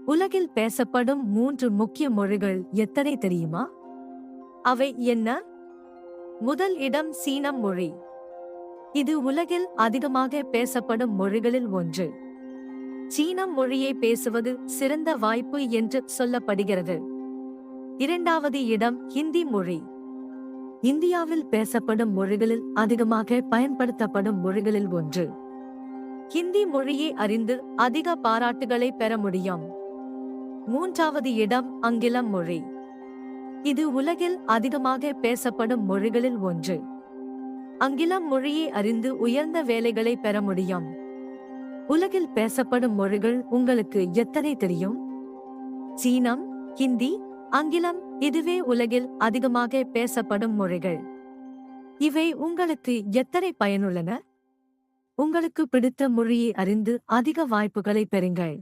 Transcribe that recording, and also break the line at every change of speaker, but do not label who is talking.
உலகில் பேசப்படும் 3 முக்கிய மொழிகள் எத்தனை தெரியுமா? அவை என்ன? முதல் இடம் சீனம் மொழி. இது உலகில் அதிகமாக பேசப்படும் மொழிகளில் ஒன்று. சீனம் மொழியை பேசுவது சிறந்த வாய்ப்பு என்று சொல்லப்படுகிறது. இரண்டாவது இடம் ஹிந்தி மொழி. இந்தியாவில் பேசப்படும் மொழிகளில் அதிகமாக பயன்படுத்தப்படும் மொழிகளில் ஒன்று. ஹிந்தி மொழியை அறிந்து அதிக பாராட்டுகளை பெற முடியும். மூன்றாவது இடம் ஆங்கிலம் மொழி. இது உலகில் அதிகமாக பேசப்படும் மொழிகளில் ஒன்று. ஆங்கிலம் மொழியை அறிந்து உயர்ந்த வேலைகளை பெற முடியும். உலகில் பேசப்படும் மொழிகள் உங்களுக்கு எத்தனை தெரியும்? சீனம், ஹிந்தி, ஆங்கிலம் இதுவே உலகில் அதிகமாக பேசப்படும் மொழிகள். இவை உங்களுக்கு எத்தனை பயனுள்ளன? உங்களுக்கு பிடித்த மொழியை அறிந்து அதிக வாய்ப்புகளை பெறுங்கள்.